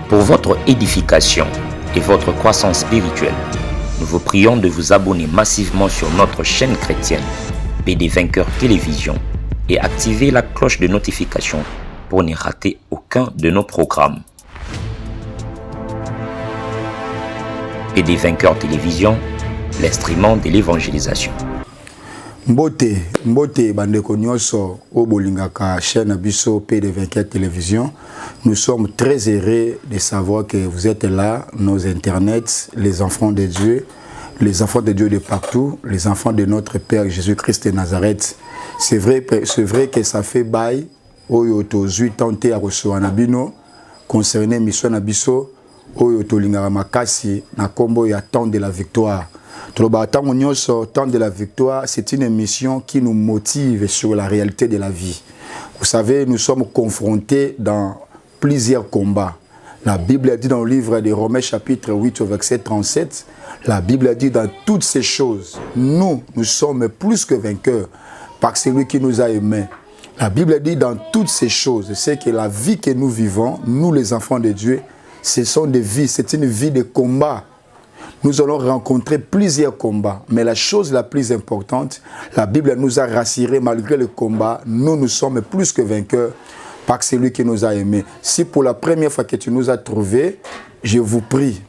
Pour votre édification et votre croissance spirituelle, nous vous prions de vous abonner massivement sur notre chaîne chrétienne PD Vainqueur Télévision et activer la cloche de notification pour ne rater aucun de nos programmes. PD Vainqueur Télévision, l'instrument de l'évangélisation. Mbote bandeko nyonso o bolingaka chaîne biso PD Vainqueur Télévision. Nous sommes très heureux de savoir que vous êtes là, nos internets, les enfants de Dieu de partout, les enfants de notre Père Jésus-Christ de Nazareth. C'est vrai que ça fait bail oyo tozui tante à recevoir nabino concerné mission nabiso oyo tolingaka makasi na kombo ya temps de la victoire. Temps de la victoire, c'est une mission qui nous motive sur la réalité de la vie. Vous savez, nous sommes confrontés dans plusieurs combats. La Bible a dit dans le livre de Romains chapitre 8 au verset 37, la Bible a dit dans toutes ces choses, nous sommes plus que vainqueurs par celui qui nous a aimés. La Bible a dit dans toutes ces choses, c'est que la vie que nous vivons, nous les enfants de Dieu, ce sont des vies, c'est une vie de combat. Nous allons rencontrer plusieurs combats, mais la chose la plus importante, la Bible nous a rassurés malgré le combat, nous sommes plus que vainqueurs par celui qui nous a aimés. Si pour la première fois que tu nous as trouvés, je vous prie,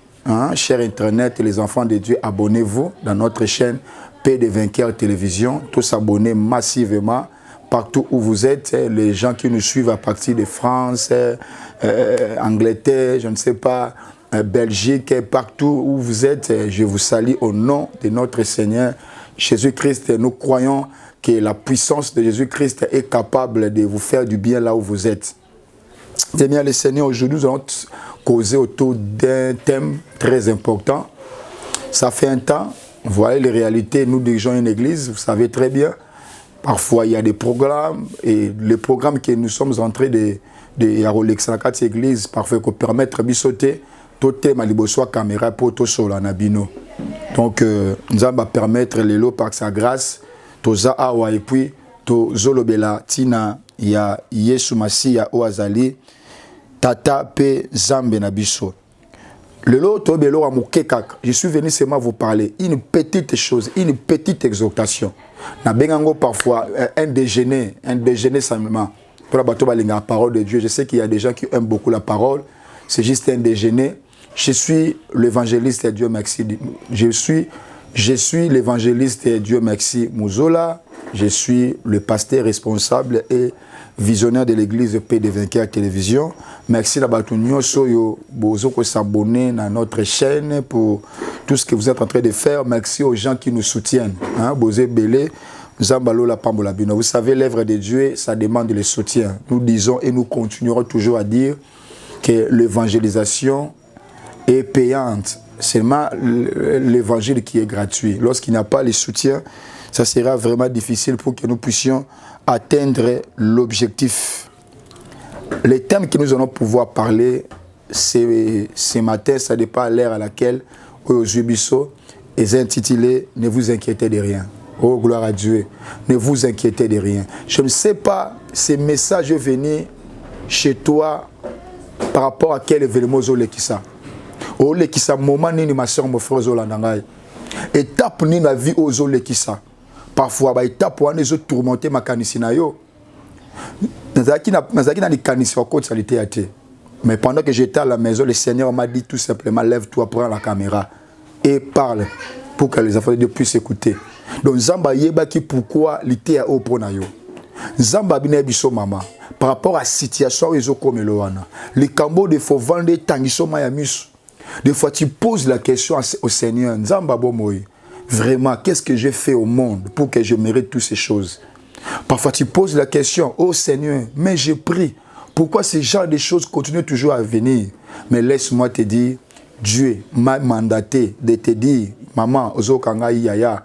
chers Internet et les enfants de Dieu, abonnez-vous dans notre chaîne PD Vainqueur Télévision, tous abonnez massivement partout où vous êtes, les gens qui nous suivent à partir de France, Angleterre, je ne sais pas, Belgique, partout où vous êtes, je vous salue au nom de notre Seigneur Jésus-Christ. Nous croyons que la puissance de Jésus-Christ est capable de vous faire du bien là où vous êtes. Eh bien, le Seigneur, aujourd'hui, nous allons causer autour d'un thème très important. Ça fait un temps, vous voyez les réalités, nous dirigeons une église, vous savez très bien. Parfois, il y a des programmes, et les programmes que nous sommes en train de Rolex église, parfois, pour permettre de sauter, tout thème à la caméra pour tout sur la nabino. Donc, nous allons permettre les lots par sa grâce, toza awa et puis to zolobela tina ya Yesu Masia oazali tata pe zambe nabiso. Le lot to belo amukekak. Je suis venu seulement vous parler une petite chose, une petite exhortation. Na bengango parfois un déjeuner simplement. Pour la bateau la parole de Dieu. Je sais qu'il y a des gens qui aiment beaucoup la parole. C'est juste un déjeuner. Je suis l'évangéliste Dieu merci. Je suis l'évangéliste Dieu merci Mouzola. Je suis le pasteur responsable et visionnaire de l'église PD Vainqueur Télévision. Merci à Batunio Soyo Bozo pour s'abonner à notre chaîne pour tout ce que vous êtes en train de faire. Merci aux gens qui nous soutiennent. Bozé Belé, Zambalo la Pambolabino. Vous savez, l'œuvre de Dieu, ça demande le soutien. Nous disons et nous continuerons toujours à dire que l'évangélisation est payante. C'est seulement l'évangile qui est gratuit. Lorsqu'il n'y a pas le soutien, ça sera vraiment difficile pour que nous puissions atteindre l'objectif. Les thèmes que nous allons pouvoir parler ce matin, ça dépend de l'heure à laquelle Oyozubiso est intitulé « Ne vous inquiétez de rien ». Oh, gloire à Dieu. Ne vous inquiétez de rien. Je ne sais pas, ces messages venus chez toi par rapport à quel événement qui ça. Oh, le qui ça, moment ni ma soeur, mon frère Zolandangaï. Étape ni la vie aux autres qui ça. Parfois, bah, étape où on est tourmenté ma canisina yo. Nazaki na les canisina côte salité à te. Mais pendant que j'étais à la maison, le Seigneur m'a dit tout simplement lève-toi, prends la caméra et parle pour que les enfants de Dieu puissent écouter. Donc Zamba yeba qui pourquoi l'été à haut pour nayo. Zamba bine biso mama par rapport à la situation ils ont comme loana. Les cambo de faut vendre tangiso mayamus. Des fois tu poses la question au Seigneur Zamba bomoy. Vraiment, qu'est-ce que j'ai fait au monde pour que je mérite toutes ces choses? Parfois, tu poses la question, oh Seigneur, mais j'ai pris. Pourquoi ces genres de choses continuent toujours à venir? Mais laisse-moi te dire, Dieu m'a mandaté de te dire, maman, Ozokanga Yaya,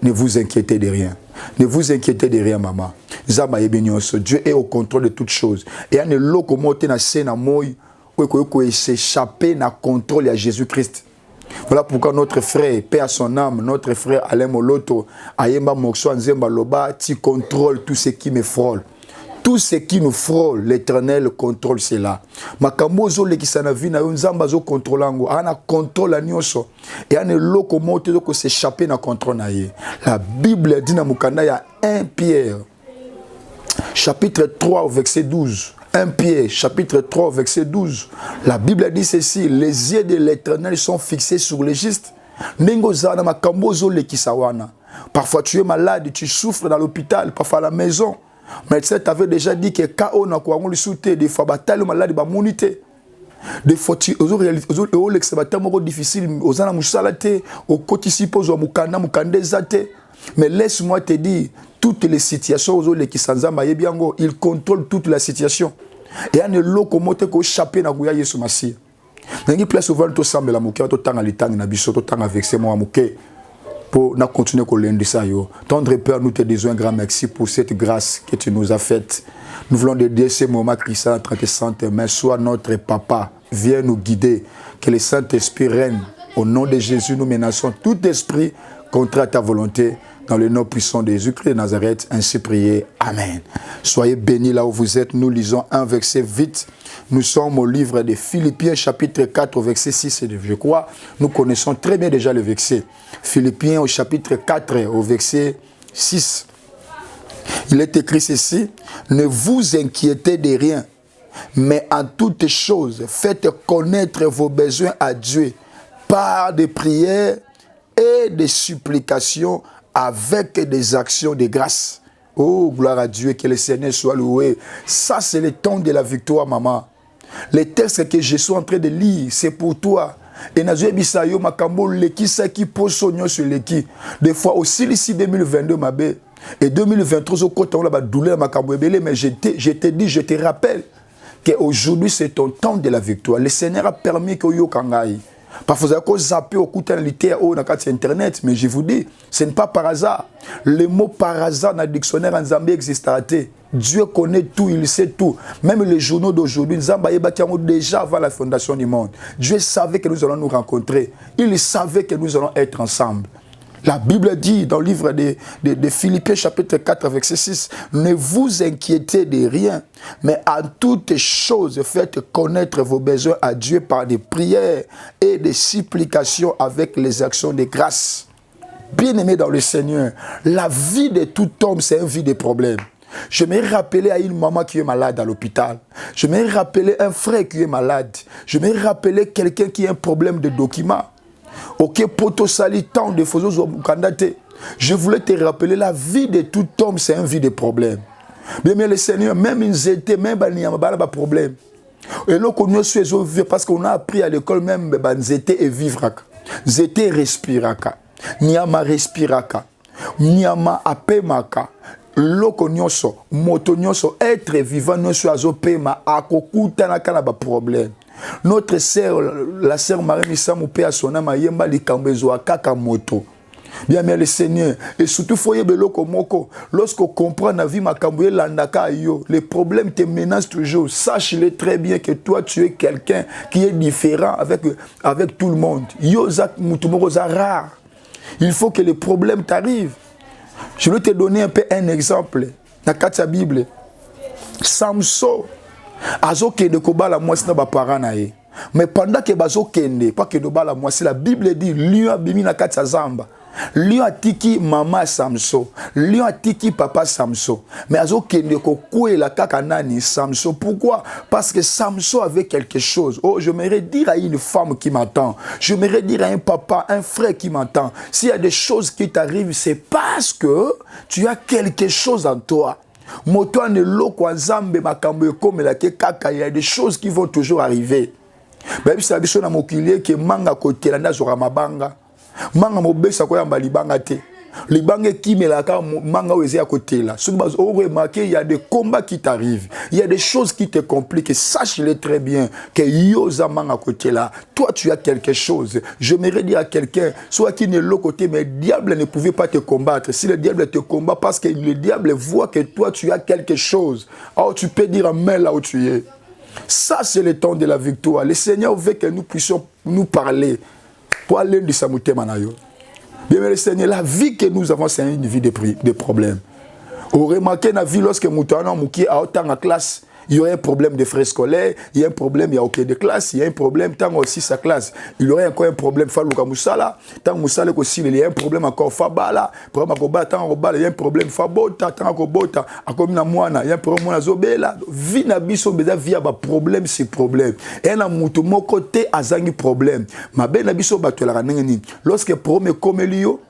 ne vous inquiétez de rien. Ne vous inquiétez de rien, maman. Dieu est au contrôle de toutes choses. Et il y a un lot comme na scène moy où s'échapper na contrôle à Jésus-Christ. Voilà pourquoi notre frère, paix à son âme, notre frère Alain Moloto, Ayemba Mokso Nzemba Loba, tu contrôles tout ce qui me frôle. Tout ce qui nous frôle, l'Éternel contrôle cela. Makambo zo lekisana vina yo nzamba zo contrôlango, ana contrôle la nyonso. Et ane loko mote ko s'échapper na contrôle na ye. La Bible dit na mukanda ya 1 Pierre chapitre 3 verset 12. 1 Pierre chapitre 3 verset 12. La Bible dit ceci, les yeux de l'Éternel sont fixés sur les justes. Nengo zana makambo zo lekisawana. Parfois tu es malade, tu souffres dans l'hôpital, parfois à la maison. Mais médecin t'avait déjà dit que quand on a quoi on le souté des fois bataille malade ba monité. Des fois tu aux l'exbateur moko difficile aux ana musalate au kotisipo zo mukanda mukandezate. Mais laisse-moi te dire toutes les situations aux les qui sanzamba yebiango, il contrôle toute la situation. Et ane lokomote ko échapper na kuya Yesu Masia. Nangi place souvent to semble la muke to tanga litang na biso to tanga vexé moi muke. Pour continuer à l'aider ça. Tendre Père, nous te disons un grand merci pour cette grâce que tu nous as faite. Nous voulons dédier ce moment Christ entre tes saintes mains. Sois notre Papa. Viens nous guider. Que le Saint-Esprit règne. Au nom de Jésus, nous menaçons tout esprit contre ta volonté. Dans le nom puissant de Jésus-Christ de Nazareth, ainsi prié. Amen. Soyez bénis là où vous êtes. Nous lisons un verset vite. Nous sommes au livre de Philippiens, chapitre 4, au verset 6 et 9. Je crois, nous connaissons très bien déjà le verset. Philippiens, au chapitre 4, au verset 6. Il est écrit ceci, « Ne vous inquiétez de rien, mais en toutes choses, faites connaître vos besoins à Dieu par des prières et des supplications avec des actions de grâce. » Oh, gloire à Dieu, que le Seigneur soit loué. Ça, c'est le temps de la victoire, maman. Les textes que je suis en train de lire, c'est pour toi. Et Nazoué Bissayo, Makambo, l'équipe, c'est qui pose son nom sur l'équipe. Des fois aussi, ici 2022, ma belle. Et 2023, au côté, on a douleur, Makambo, mais je te dis, je te rappelle qu'aujourd'hui, c'est ton temps de la victoire. Le Seigneur a permis que yo kangai. Parfois, vous avez zappé au coup de Internet, mais je vous dis, ce n'est pas par hasard. Le mot par hasard dans le dictionnaire en Zambie existe. Dieu connaît tout, il sait tout. Même les journaux d'aujourd'hui, déjà avant la fondation du monde. Dieu savait que nous allons nous rencontrer. Il savait que nous allons être ensemble. La Bible dit dans le livre de Philippiens chapitre 4 verset 6, « Ne vous inquiétez de rien, mais en toutes choses faites connaître vos besoins à Dieu par des prières et des supplications avec les actions de grâce. » Bien-aimé dans le Seigneur, la vie de tout homme, c'est une vie de problèmes. Je me rappelais à une maman qui est malade à l'hôpital. Je me rappelais un frère qui est malade. Je me rappelais quelqu'un qui a un problème de documents. Ok, poto sali tant de faux candidatés. Je voulais te rappeler la vie de tout homme, c'est une vie de problème. Mais le Seigneur, même ils étaient, même il n'y a pas de problème. Et là, nous sommes vivre parce qu'on a appris à l'école même, ils étaient et vivre. Ils étaient respiraka. Niama respiraka. Niama apemaka. Loko nyonso, moto nyonso, être vivant nyonso azopema akokuta na kana ba problème. Notre sœur, la sœur Marie Missamou Pé Sona Mayemba likambezo kaka moto. Bien mais le Seigneur et surtout foyer beloko moko lorsqu'on comprend la vie makamboye landaka yo, les problèmes te menacent toujours. Sache-le très bien que toi tu es quelqu'un qui est différent avec tout le monde. Yo zak mutumoko za rare. Il faut que les problèmes t'arrivent. Je vais te donner un peu un exemple. Dans la Bible, Samson, azo kende ko bala mwasi na ba parents na ye. Mais pendant que bazo kende, pas que do bala mwasi, la Bible dit lion abimi na kati ya zamba. Lion atiki mama Samson, lion atiki papa Samson. Mais azo kende ko kuela kaka nani Samson. Pourquoi? Parce que Samson avait quelque chose. Oh, j'aimerais dire à une femme qui m'entend, j'aimerais dire à un papa, un frère qui m'entend, s'il y a des choses qui t'arrivent, c'est parce que tu as quelque chose en toi. Il y a des choses qui vont toujours arriver. Même si tu as que manga côté la nazora mabanga manga mobesa ko yamba libanga te libanga qui melaka manga weze à côté là. Sur base au remarquer il y a des combats qui t'arrivent, il y a des choses qui te compliquent. Sache-le très bien que yoza manga côté là, toi tu as quelque chose. J'aimerais dire à quelqu'un soit qui n'est l'autre côté, mais le diable ne pouvait pas te combattre. Si le diable te combat parce que le diable voit que toi tu as quelque chose, alors tu peux dire amen là où tu es. Ça, c'est le temps de la victoire. Le Seigneur veut que nous puissions nous parler pour aller de Samouté Manayo. Bien, le Seigneur, la vie que nous avons, c'est une vie de problèmes. Remarquez la vie lorsque Moutana Mouki a autant en classe. Il y aurait un problème de frais scolaires, il y a un problème, il y a aucun de classe, il y a un problème, tant aussi sa classe. Il y aurait encore un problème, Falouka Moussala, tant Moussala aussi, il y a un problème encore Fabala, problème Akoba, tant Robala, il y a un problème Fabota, tant Akobota, Akomina Moana, il y a un problème Moana Zobela. Vie Nabiso, Beza, via un problème, c'est problème. Et un moutou, mon côté, Azangi problème. Ma belle Nabiso, Batola, lorsque problème comme Elio,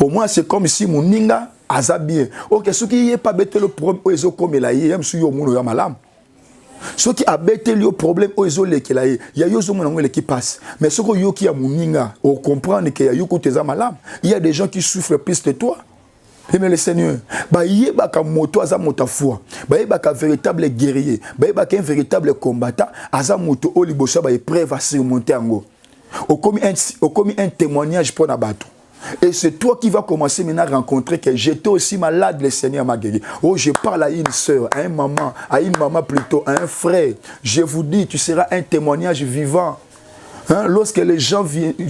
au moins c'est comme si mon ninga, aza bien. Ok, ce qui n'est pas bête le problème, oiseau comme il a eu, même si on a malam. Ce qui a bête le problème, oiseau le qu'il a eu, il y a yozo mon qui passe. Mais ce que yo qui a mouninga, on comprend qu'il y a yoko tes malam. Il y a des gens qui souffrent plus de toi. Mais le Seigneur, bah il y a un moto aza motafua, bah il y a un véritable guerrier, bah il y a un véritable combattant, aza moto olibosa bah il prêt à surmonter en haut. Au commis un témoignage pour Nabato. Et c'est toi qui vas commencer maintenant à rencontrer que j'étais aussi malade, le Seigneur m'a guéri. Oh, je parle à une soeur, à une maman plutôt, à un frère. Je vous dis, tu seras un témoignage vivant. Hein? Lorsque les gens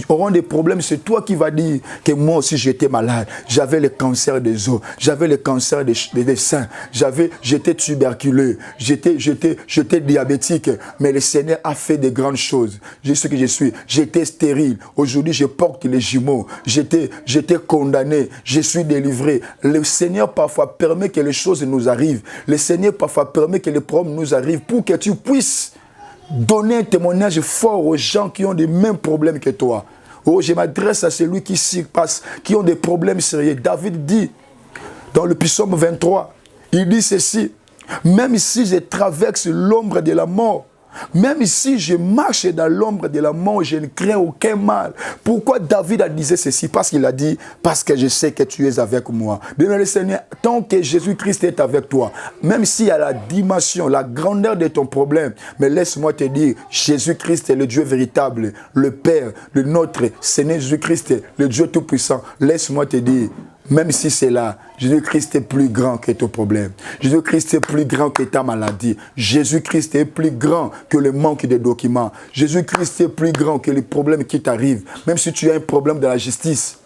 auront des problèmes, c'est toi qui vas dire que moi aussi j'étais malade. J'avais le cancer des os, j'avais le cancer des seins, j'étais tuberculeux, j'étais diabétique. Mais le Seigneur a fait de grandes choses. Je sais ce que je suis. J'étais stérile. Aujourd'hui, je porte les jumeaux. J'étais condamné. Je suis délivré. Le Seigneur parfois permet que les choses nous arrivent. Le Seigneur parfois permet que les problèmes nous arrivent pour que tu puisses donner un témoignage fort aux gens qui ont les mêmes problèmes que toi. Oh, je m'adresse à celui qui s'y passe, qui ont des problèmes sérieux. David dit, dans le psaume 23, il dit ceci, même si je traverse l'ombre de la mort, même si je marche dans l'ombre de la mort, je ne crains aucun mal. Pourquoi David a dit ceci? Parce qu'il a dit, parce que je sais que tu es avec moi. Bien le Seigneur, tant que Jésus-Christ est avec toi, même s'il y a la dimension, la grandeur de ton problème, mais laisse-moi te dire, Jésus-Christ est le Dieu véritable, le Père de notre Seigneur Jésus-Christ, le Dieu tout-puissant. Laisse-moi te dire, même si c'est là, Jésus-Christ est plus grand que ton problème. Jésus-Christ est plus grand que ta maladie. Jésus-Christ est plus grand que le manque de documents. Jésus-Christ est plus grand que les problèmes qui t'arrivent. Même si tu as un problème de la justice,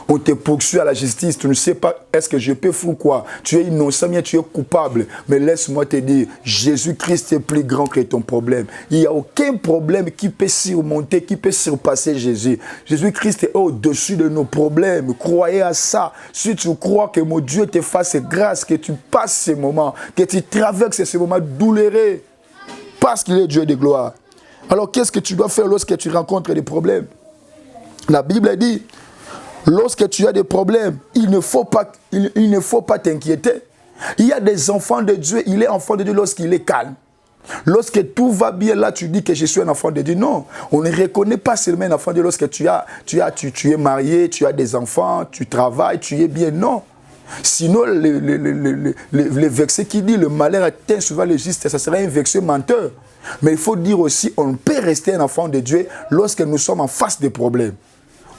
on te poursuit à la justice, tu ne sais pas est-ce que je peux faire quoi. Tu es innocent, bien tu es coupable. Mais laisse-moi te dire, Jésus-Christ est plus grand que ton problème. Il n'y a aucun problème qui peut surmonter, qui peut surpasser Jésus. Jésus-Christ est au-dessus de nos problèmes. Croyez à ça. Si tu crois que mon Dieu te fasse grâce, que tu passes ces moments, que tu traverses ces moments douloureux, parce qu'il est Dieu de gloire. Alors qu'est-ce que tu dois faire lorsque tu rencontres des problèmes? La Bible dit, lorsque tu as des problèmes, il ne faut pas t'inquiéter. Il y a des enfants de Dieu, il est enfant de Dieu lorsqu'il est calme. Lorsque tout va bien, là, tu dis que je suis un enfant de Dieu. Non, on ne reconnaît pas seulement un enfant de Dieu lorsque tu es marié, tu as des enfants, tu travailles, tu es bien. Non. Sinon, le verset qui dit le malheur atteint souvent le juste, ça serait un verset menteur. Mais il faut dire aussi, on peut rester un enfant de Dieu lorsque nous sommes en face des problèmes.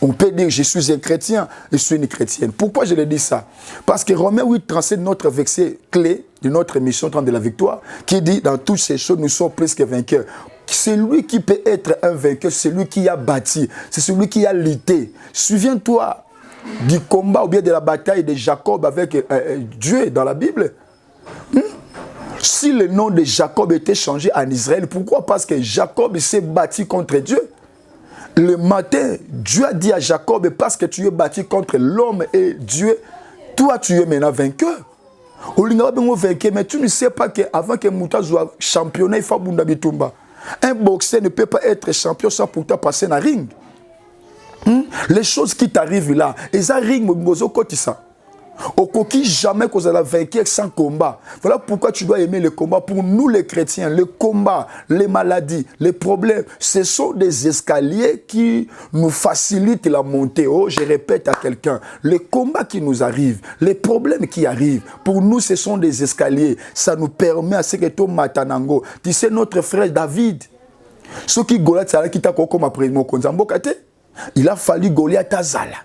On peut dire, je suis un chrétien, je suis une chrétienne. Pourquoi je le dis ça? Parce que Romains 8, 37, notre verset clé de notre mission 30 de la victoire, qui dit, dans toutes ces choses, nous sommes plus que vainqueurs. C'est lui qui peut être un vainqueur, c'est lui qui a bâti, c'est celui qui a lutté. Souviens-toi du combat ou bien de la bataille de Jacob avec Dieu dans la Bible. Si le nom de Jacob était changé en Israël, pourquoi? Parce que Jacob s'est battu contre Dieu. Le matin, Dieu a dit à Jacob, parce que tu es battu contre l'homme et Dieu, toi tu es maintenant vainqueur. Mais tu ne sais pas qu'avant que Mouta soit championnat, il faut Bunda Bitumba. Un boxeur ne peut pas être champion sans pourtant passer dans le ring. Les choses qui t'arrivent là, et ça ring, ça. Au coquille jamais qu'on a vaincu sans combat. Voilà pourquoi tu dois aimer le combat. Pour nous les chrétiens, le combat, les maladies, les problèmes, ce sont des escaliers qui nous facilitent la montée. Oh, je répète à quelqu'un, les combats qui nous arrivent, les problèmes qui arrivent, pour nous ce sont des escaliers. Ça nous permet à ce que tout matanango. Tu sais notre frère David, ce qui Goliath qui t'a comme après mon konzambo kate, il a fallu Goliath azala.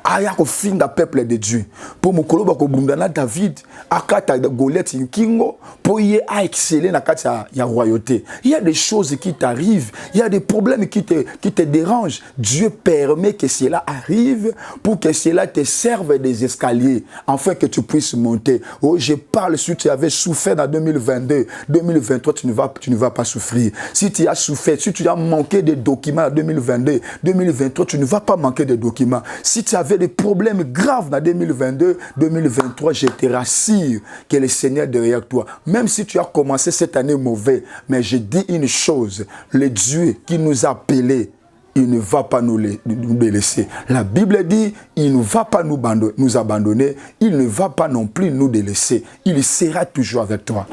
aya kofinga peuple de Dieu pour mokolo ba kobundana David akata Goliath kingo pour y exceller na kati ya royauté. Il y a des choses qui t'arrivent, il y a des problèmes qui te dérangent. Dieu permet que cela arrive pour que cela te serve des escaliers afin que tu puisses monter. Oh, je parle, si tu avais souffert en 2022, 2023, tu ne vas pas souffrir. Si tu as souffert, si tu as manqué de documents en 2022, 2023, tu ne vas pas manquer de documents. Si tu avais des problèmes graves en 2022, 2023, je te rassure que le Seigneur est derrière toi. Même si tu as commencé cette année mauvais, mais je dis une chose, le Dieu qui nous a appelés, il ne va pas nous délaisser. La Bible dit, il ne va pas nous abandonner, il ne va pas non plus nous délaisser. Il sera toujours avec toi.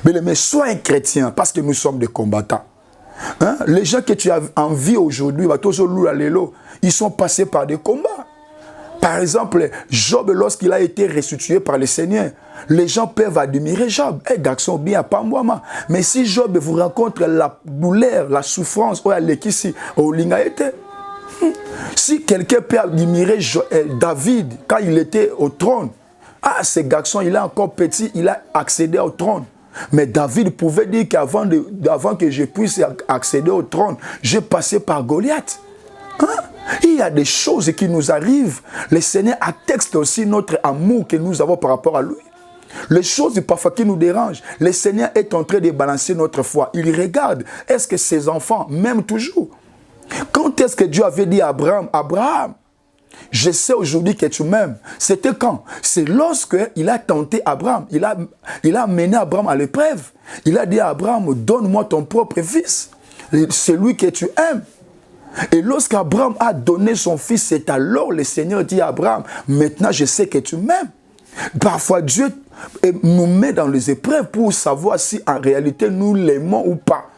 Mais sois un chrétien, parce que nous sommes des combattants. Hein? Les gens que tu as en vie aujourd'hui, ils sont passés par des combats. Par exemple, Job, lorsqu'il a été restitué par le Seigneur, les gens peuvent admirer Job. Eh, garçon, bien, pas moi. Mais si Job vous rencontre la douleur, la souffrance, si quelqu'un peut admirer David quand il était au trône, ah, ce garçon, il est encore petit, il a accédé au trône. Mais David pouvait dire qu'avant que je puisse accéder au trône, j'ai passé par Goliath. Hein? Il y a des choses qui nous arrivent. Le Seigneur atteste aussi notre amour que nous avons par rapport à lui. Les choses parfois qui nous dérangent, le Seigneur est en train de balancer notre foi. Il regarde, est-ce que ses enfants m'aiment toujours? Quand est-ce que Dieu avait dit à Abraham, Abraham, je sais aujourd'hui que tu m'aimes. C'était quand? C'est lorsqu'il a tenté Abraham. Il a mené Abraham à l'épreuve. Il a dit à Abraham, donne-moi ton propre fils, celui que tu aimes. Et lorsqu'Abraham a donné son fils, c'est alors le Seigneur dit à Abraham, maintenant je sais que tu m'aimes. Parfois Dieu nous met dans les épreuves pour savoir si en réalité nous l'aimons ou pas.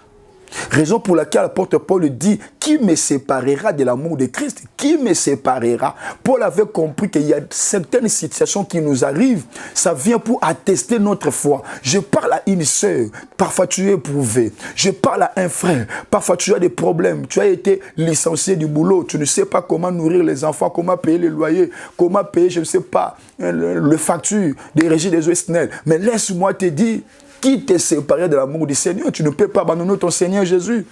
Raison pour laquelle l'apôtre Paul dit, qui me séparera de l'amour de Christ? Qui me séparera? Paul avait compris qu'il y a certaines situations qui nous arrivent, ça vient pour attester notre foi. Je parle à une sœur, parfois tu es éprouvé. Je parle à un frère, parfois tu as des problèmes. Tu as été licencié du boulot, tu ne sais pas comment nourrir les enfants, comment payer les loyers, comment payer, je ne sais pas, le facture des régies des OSNL. Mais laisse-moi te dire, qui t'est séparé de l'amour du Seigneur? Tu ne peux pas abandonner ton Seigneur Jésus.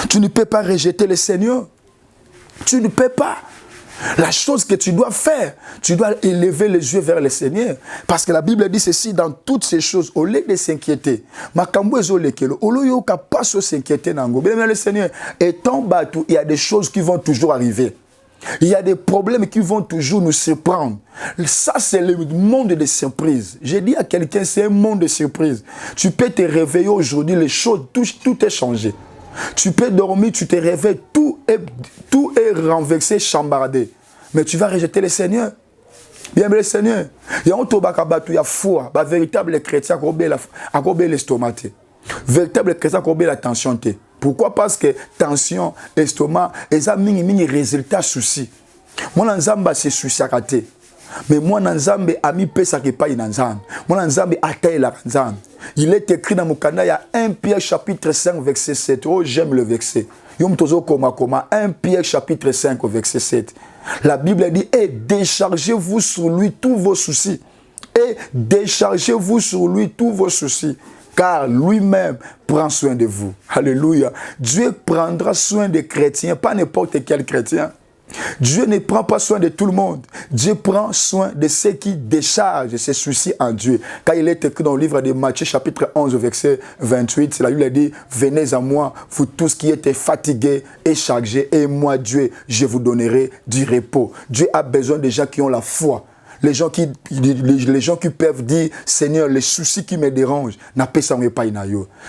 Tu ne peux pas rejeter le Seigneur. Tu ne peux pas. La chose que tu dois faire, tu dois élever les yeux vers le Seigneur. Parce que la Bible dit ceci, dans toutes ces choses, au lieu de s'inquiéter, le Seigneur étant battu, il y a des choses qui vont toujours arriver. Il y a des problèmes qui vont toujours nous surprendre. Ça, c'est le monde des surprises. J'ai dit à quelqu'un, c'est un monde de surprises. Tu peux te réveiller aujourd'hui, les choses, tout est changé. Tu peux dormir, tu te réveilles, tout est renversé, chambardé. Mais tu vas rejeter le Seigneur. Bien, le Seigneur. Il y a un tobacabatu, il y a foi. Un véritable chrétien a combé l'estomac. Véritable chrétien a combé la tension. Pourquoi? Parce que tension, estomac, ils ont mis résultat souci. Moi, Nzamba, c'est souci à rater. Mais moi, Nzamba, ami pesa qui paye Nzamba. Moi, Nzamba, ataye la Nzamba. Il est écrit dans mon canal, il y a 1 Pierre chapitre 5, verset 7. Oh, j'aime le verset. 1 Pierre chapitre 5, verset 7. La Bible dit, et déchargez-vous sur lui tous vos soucis. Et déchargez-vous sur lui tous vos soucis. Car lui-même prend soin de vous. Alléluia. Dieu prendra soin des chrétiens, pas n'importe quel chrétien. Dieu ne prend pas soin de tout le monde. Dieu prend soin de ceux qui déchargent ses soucis en Dieu. Quand il est écrit dans le livre de Matthieu, chapitre 11, verset 28, la Bible dit, venez à moi, vous tous qui êtes fatigués et chargés, et moi, Dieu, je vous donnerai du repos. Dieu a besoin des gens qui ont la foi. Les gens qui peuvent dire, Seigneur, les soucis qui me dérangent,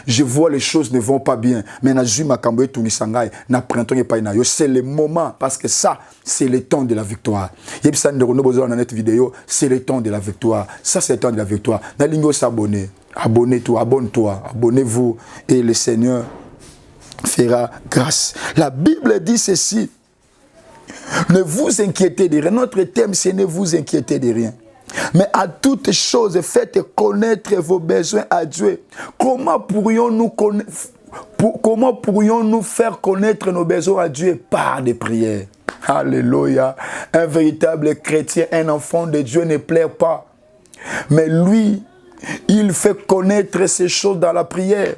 je vois les choses ne vont pas bien, mais c'est le moment, parce que ça, c'est le temps de la victoire. C'est le temps de la victoire. Ça, c'est le temps de la victoire. Abonnez-toi, abonne-toi, abonnez-vous, et le Seigneur fera grâce. La Bible dit ceci. Ne vous inquiétez de rien. Notre thème, c'est ne vous inquiétez de rien. Mais à toutes choses, faites connaître vos besoins à Dieu. Comment pourrions-nous Comment pourrions-nous faire connaître nos besoins à Dieu? Par des prières. Alléluia. Un véritable chrétien, un enfant de Dieu ne plaire pas. Mais lui, il fait connaître ces choses dans la prière.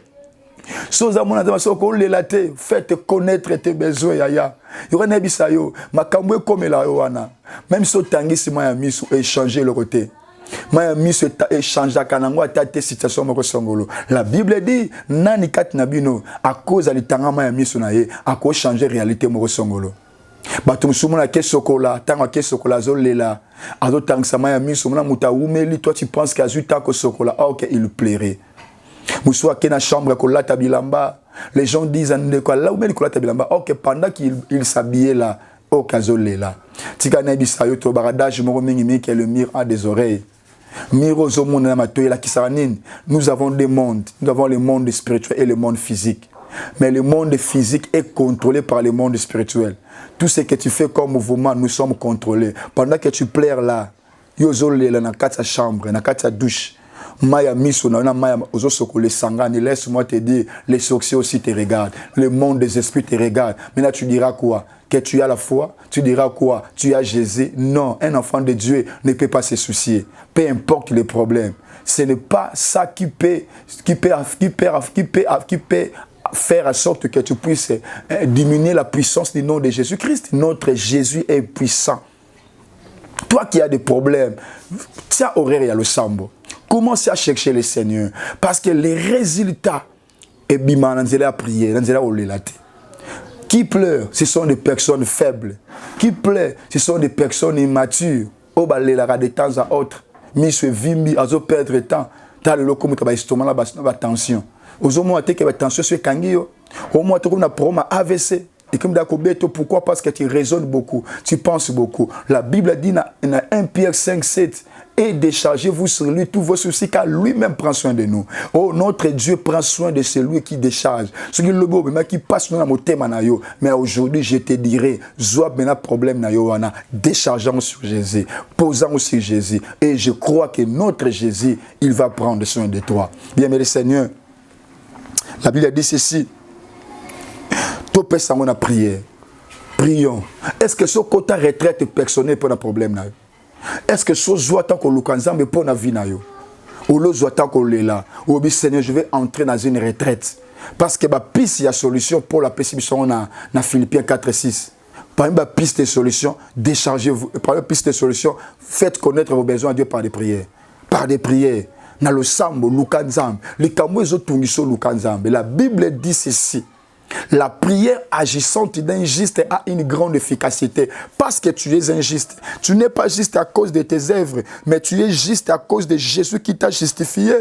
Faites connaître tes besoins. Même si tu as mis échanger le côté. La Bible dit, nani kat nabino, à cause de l'itanga maya misu na ye, à cause changer réalité moko songolo. Batum sumuna ke sokola, tanga ke sokola zolela, azo tang samaya misu muna muta umeli, toi tu penses qu'azuta ko sokola, ok, il plairait. Moussoua ke na chambre ko lata bilamba, les gens disent ande ko la umeli ko lata bilamba, ok, pendant qu'il s'habillait là, ok, azolela. Tika na bisayo to baradage moko mingi mingi le mire à des oreilles. Nous avons des mondes. Nous avons le monde spirituel et le monde physique. Mais le monde physique est contrôlé par le monde spirituel. Tout ce que tu fais comme mouvement, nous sommes contrôlés. Pendant que tu pleures là, dans ta chambre, dans ta douche, laisse-moi te dire, les sorciers aussi te regardent. Le monde des esprits te regarde. Maintenant tu diras quoi? Que tu as la foi, tu diras quoi? Tu as Jésus? Non, un enfant de Dieu ne peut pas se soucier. Peu importe les problèmes. Ce n'est pas ça qui peut faire en sorte que tu puisses diminuer la puissance du nom de Jésus-Christ. Notre Jésus est puissant. Toi qui as des problèmes, tiens horaire à le sambo. Commence à chercher le Seigneur. Parce que les résultats, et bima, à prier, qui pleure, ce sont des personnes faibles. Qui pleure, ce sont des personnes immatures. Au balé de temps à autre. Mis vimbi, azo perdre temps. T'as le loco muta ba estomac la ba tension. Ozo mo ate que ba tension sur kangio. Au moins tu as un problème AVC. Et comme d'accord, pourquoi? Parce que tu raisonnes beaucoup, tu penses beaucoup. La Bible dit dans 1 Pierre 5, 7, et déchargez-vous sur lui tous vos soucis, car lui-même prend soin de nous. Oh, notre Dieu prend soin de celui qui décharge. Ce qui est le beau, mais qui passe dans mon thème. Mais aujourd'hui, je te dirai, Zoab maintenant problème na yo wana, déchargeons sur Jésus, posons sur Jésus. Et je crois que notre Jésus, il va prendre soin de toi. Bien, mais le Seigneur, la Bible dit ceci. Topé sango na prière. Prions. Est-ce que ce côté retraite personnel pour un problème na? Est-ce que ce soit tant que l'oukanzambe pour na vie na yo? Ou le soit tant que là? Ou bien Seigneur, je vais entrer dans une retraite. Parce que ma piste il y a solution pour la perception na Philippiens 4:6. Par une piste de solution, déchargez-vous. Par une piste de solution, faites connaître vos besoins à Dieu par des prières. Par des prières. Na le sambo l'oukanzambe. Les kamwezo tungiso l'oukanzambe. La Bible dit ceci. La prière agissante d'un juste a une grande efficacité parce que tu es injuste. Tu n'es pas juste à cause de tes œuvres, mais tu es juste à cause de Jésus qui t'a justifié.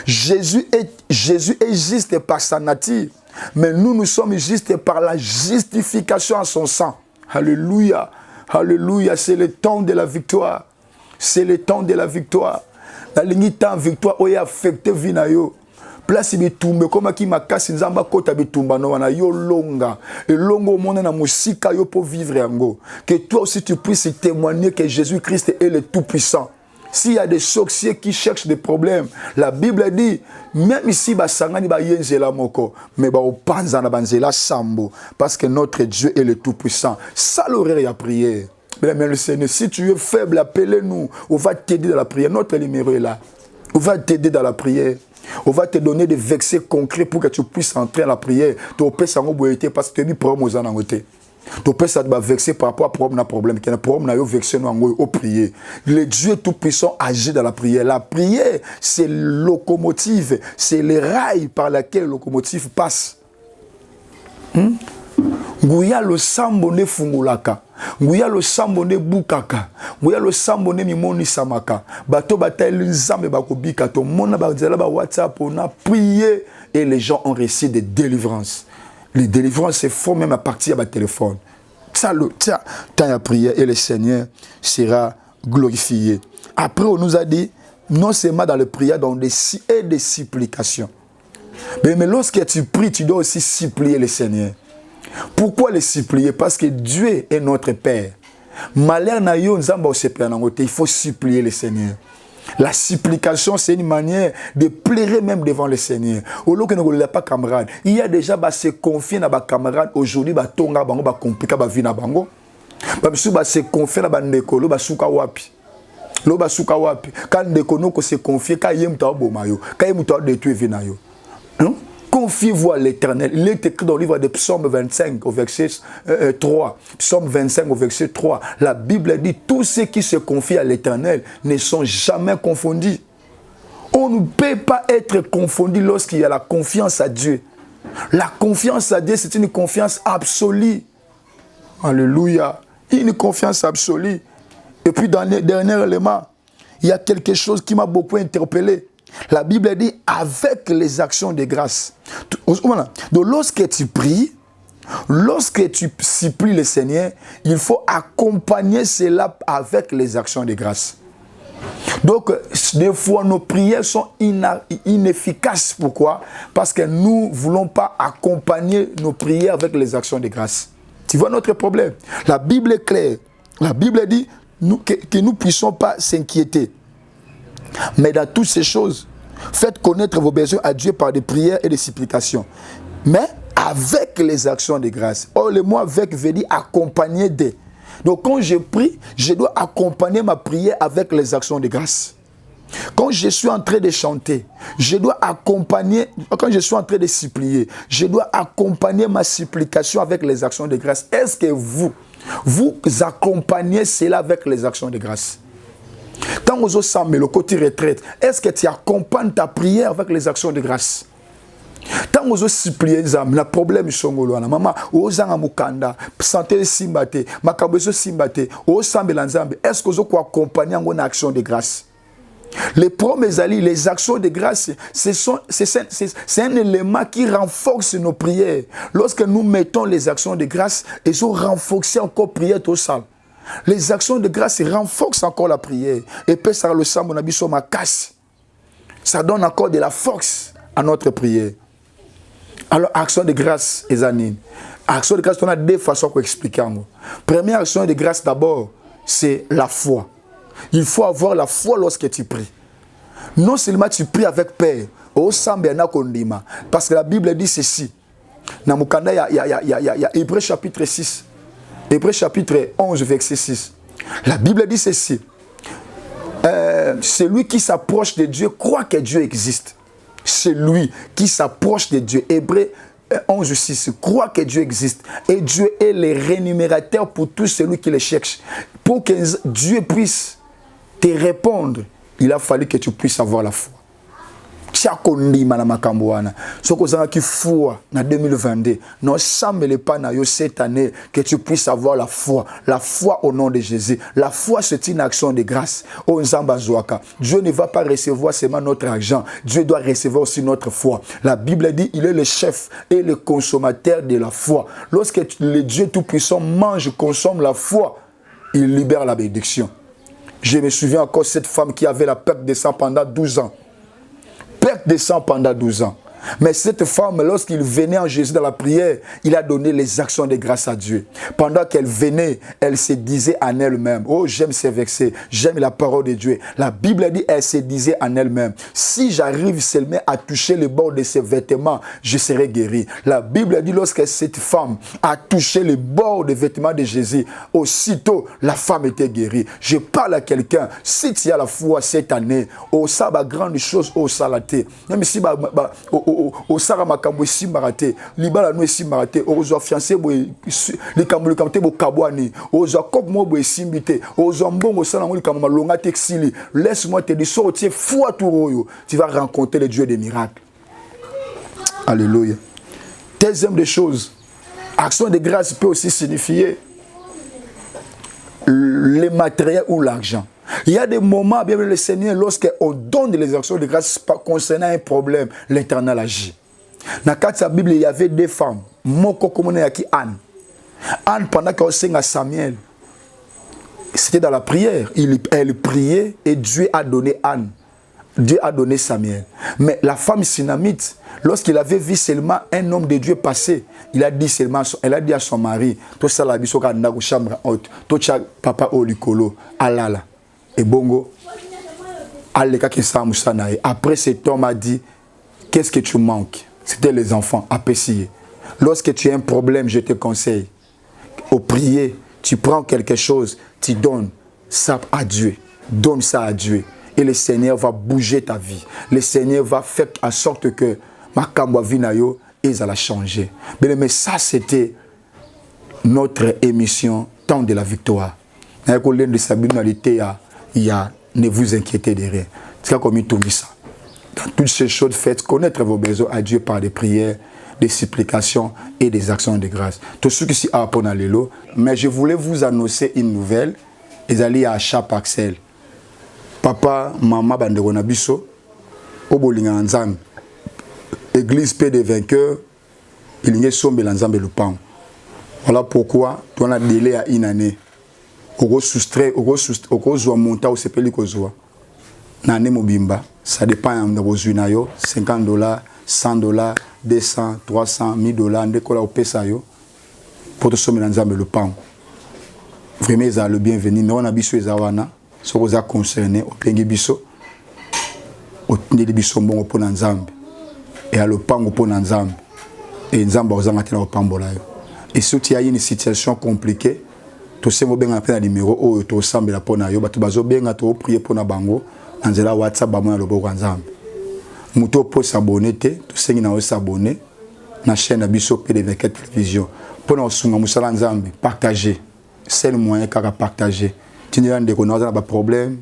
Jésus est juste par sa nature, mais nous sommes justes par la justification en son sang. Alléluia, alléluia, c'est le temps de la victoire. C'est le temps de la victoire. La ligne temps victoire où est affecté vinayo. Place bitumbe comme qui makasi nzamba kota bitumba no wana yo longa et longo mona na musika yo pour vivre yango que toi aussi tu puisses témoigner que Jésus-Christ est le tout puissant. S'il y a des sorciers qui cherchent des problèmes, la Bible dit même ici basangani ba yenzela moko mais ba opanza na banzela sambo parce que notre Dieu est le tout puissant. Ça l'horaire ya prière. Mais le Seigneur, si tu es faible, appelle-nous, on va t'aider dans la prière. Notre numéro est là. On va t'aider dans la prière. On va te donner des versets concrets pour que tu puisses entrer à la prière. Tu peux s'en obéir parce que tu as mis problème aux anangotés. Tu peux s'en verser par rapport à problème. Qu'il y a un problème, tu as versé au prier. Le Dieu tout-puissant agit dans la prière. La prière, c'est locomotive, c'est les rails par lesquels la locomotive passe. Nguya lo sambo ne fungulaka. Nguya lo sambo ne bukaka. Nguya lo sambo ne mimoni samaka. Bato bataille nzambe bakobika to mona bazela ba WhatsApp on a prié et les gens ont reçu des délivrances. Les délivrances se font même à partir de téléphone. Ça le tiens, tant à prier et le Seigneur sera glorifié. Après on nous a dit non seulement dans le prière dans des supplications. Mais lorsque tu pries, tu dois aussi supplier le Seigneur. Pourquoi les supplier? Parce que Dieu est notre Père. Malheur na yo nzamba osepe nangote, il faut supplier le Seigneur. La supplication, c'est une manière de pleurer même devant le Seigneur. Au lieu que nous ne pas camarades, il y a déjà se confier dans les camarades aujourd'hui, tonga bango, compliqué, vie na bango. Se confier dans les ndekolo, suka wapi. Loba suka wapi. Quand ndekono ko se confier, quand yem ta bomayo, quand yem ta détruire vinayo. Confiez-vous à l'Éternel. Il est écrit dans le livre de Psaume 25 au verset 3. Psaume 25 au verset 3. La Bible dit, tous ceux qui se confient à l'Éternel ne sont jamais confondus. On ne peut pas être confondu lorsqu'il y a la confiance à Dieu. La confiance à Dieu, c'est une confiance absolue. Alléluia. Une confiance absolue. Et puis, dans le dernier élément, il y a quelque chose qui m'a beaucoup interpellé. La Bible dit avec les actions de grâce. Donc lorsque tu pries, lorsque tu supplies le Seigneur, il faut accompagner cela avec les actions de grâce. Donc des fois nos prières sont inefficaces. Pourquoi? Parce que nous ne voulons pas accompagner nos prières avec les actions de grâce. Tu vois notre problème? La Bible est claire. La Bible dit que nous ne puissions pas s'inquiéter. Mais dans toutes ces choses, faites connaître vos besoins à Dieu par des prières et des supplications. Mais avec les actions de grâce. Or, le mot avec veut dire accompagner des. Donc, quand je prie, je dois accompagner ma prière avec les actions de grâce. Quand je suis en train de chanter, je dois accompagner, quand je suis en train de supplier, je dois accompagner ma supplication avec les actions de grâce. Est-ce que vous accompagnez cela avec les actions de grâce? Quand vous avez le côté retraite, est-ce que tu accompagnes ta prière avec les actions de grâce? Quand vous avez supplié, le problème est que maman, vous avez mukanda, santé simbate, makabeso simbate, vous avez est-ce que vous accompagnez en action de grâce? Les promesses, les actions de grâce, c'est un élément qui renforce nos prières. Lorsque nous mettons les actions de grâce, ils ont renforcé encore prière tout seul. Les actions de grâce renforcent encore la prière. Et puis ça le sang, mon habit sur ma casse. Ça donne encore de la force à notre prière. Alors, action de grâce, les amis. Action de grâce, on a deux façons pour expliquer. Première action de grâce, d'abord, c'est la foi. Il faut avoir la foi lorsque tu pries. Non seulement tu pries avec paix, parce que la Bible dit ceci. Dans Mukanda, il y a Hébreux chapitre 6. Hébreux chapitre 11, verset 6. La Bible dit ceci. Celui qui s'approche de Dieu croit que Dieu existe. Celui qui s'approche de Dieu. Hébreux 11, 6. Croit que Dieu existe. Et Dieu est le rémunérateur pour tout celui qui le cherche. Pour que Dieu puisse te répondre, il a fallu que tu puisses avoir la foi. Tchakondima na makamboana. Soko zanga foi na 2022. Non semble pas na yo cette année que tu puisses avoir la foi. La foi au nom de Jésus. La foi c'est une action de grâce. Oh Nzamba Zouaka. Dieu ne va pas recevoir seulement notre argent. Dieu doit recevoir aussi notre foi. La Bible dit il est le chef et le consommateur de la foi. Lorsque le Dieu Tout-Puissant mange, consomme la foi, il libère la bénédiction. Je me souviens encore de cette femme qui avait la perte de sang pendant 12 ans. Perte de sang pendant 12 ans. Mais cette femme, lorsqu'il venait en Jésus dans la prière, il a donné les actions de grâce à Dieu. Pendant qu'elle venait, elle se disait en elle-même, oh j'aime ces versets, j'aime la parole de Dieu. La Bible dit, elle se disait en elle-même, si j'arrive seulement à toucher le bord de ses vêtements, je serai guéri. La Bible dit, lorsque cette femme a touché le bord des vêtements de Jésus, aussitôt la femme était guérie. Je parle à quelqu'un, si tu as la foi cette année, oh ça va grande chose, oh ça la thé. Même si au sara makambo simbarate libala no simbarate ozo fiancé boy le kambo bo kabwani ozo kop mo boy simbité ozo mbongo sala mo kambo malonga texili laisse-moi te dire sortir foi tout tu vas rencontrer le Dieu des miracles. Alléluia. Deuxième des choses, action de grâce peut aussi signifier le matériel ou l'argent. Il y a des moments, bien le Seigneur, lorsqu'on donne les actions de grâce concernant un problème, l'Éternel agit. Dans la Bible, il y avait deux femmes. Moko komone yaki Anne. Anne, pendant qu'elle s'est à Samuel, c'était dans la prière. Elle priait et Dieu a donné Anne. Dieu a donné Samuel. Mais la femme synamite, lorsqu'il avait vu seulement un homme de Dieu passer, elle a dit à son mari, tout ça la biso ka ndaku chambre haute, tout ça papa olikolo alala. Et bongo, Après, cet homme a dit, qu'est-ce que tu manques? C'était les enfants, à Pessier. Lorsque tu as un problème, je te conseille, au prier, tu prends quelque chose, tu donnes ça à Dieu. Donne ça à Dieu. Et le Seigneur va bouger ta vie. Le Seigneur va faire en sorte que ma kambwa vinayo, ils allaient changer. Mais ça, c'était notre émission Temps de la victoire. Ne vous inquiétez de rien. C'est comme il tourne ça. Dans toutes ces choses, faites connaître vos besoins à Dieu par des prières, des supplications et des actions de grâce. Tout ce qui s'y a pour l'élo. Mais je voulais vous annoncer une nouvelle. Ils allaient à Chapaxel. Papa, maman, bandegona biso, obolinga nzambe. Église paix des vainqueurs, il y a sombe l'ensemble le pan. Voilà pourquoi tu as délai à une année. Oko soustrait, oko zoa monta au sepeli ko zoa. Nane mobimba, ça dépend de vos unayo, $50, $100, 200, 300, $1000, ndekola opesa yo. Pour te sommer l'ensemble le pan. Vraiment, ils ont le bienvenu. Nous, on a biso ezawana, ce qu'on a concerné, au pengi biso, au tindi biso bon au nzambe, et à le pan au nzambe, et nzambe aux amateurs au pambolayo. Et si tu as une situation compliquée, tu sais bien appelé un numéro où tu sembles la ponayo, tu vas bien tu prier pour na bango, anzela WhatsApp ba moi le bon nzambe. Muto pour s'abonner, tu sais na s'abonner na chaîne biso PD24 télévision. Pour na sunga musala nzambe, partager. C'est le moyen qu'à partager. Tu n'as pas de problème.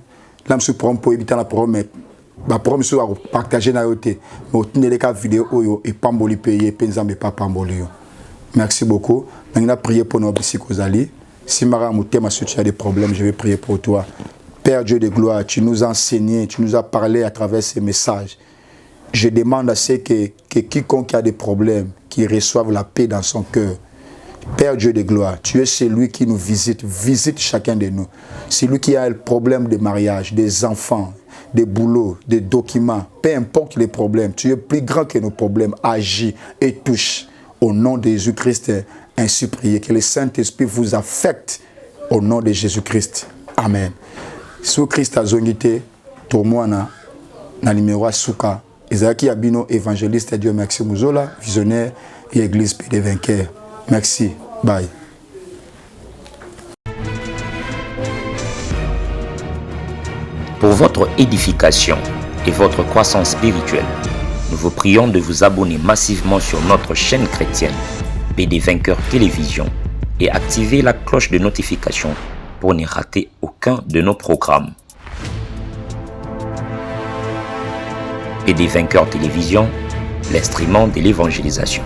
Là, je prends pour éviter la problème. La problème, c'est de partager la yoté. Mais tu n'as pas de vidéo et pas de payer, et pas de. Merci beaucoup. On a prié pour nos psychosali. Si Mara Moutem a des problèmes, je vais prier pour toi. Père Dieu de gloire, tu nous as enseigné, tu nous as parlé à travers ces messages. Je demande à ceux que quiconque a des problèmes, qu'il reçoive la paix dans son cœur. Père Dieu de gloire, tu es celui qui nous visite, visite chacun de nous. Celui qui a le problème de mariage, des enfants, des boulots, des documents, peu importe les problèmes, tu es plus grand que nos problèmes, agis et touche. Au nom de Jésus-Christ, ainsi priez, que le Saint-Esprit vous affecte au nom de Jésus-Christ. Amen. Sous Christ a zongité, tourmoana, na numéro Souka, Ezaki Abino, évangéliste, Dieu merci Mouzola, visionnaire et église paix des vainqueurs. Merci. Bye. Pour votre édification et votre croissance spirituelle, nous vous prions de vous abonner massivement sur notre chaîne chrétienne PD Vainqueur Télévision et activer la cloche de notification pour ne rater aucun de nos programmes. PD Vainqueur Télévision, l'instrument de l'évangélisation.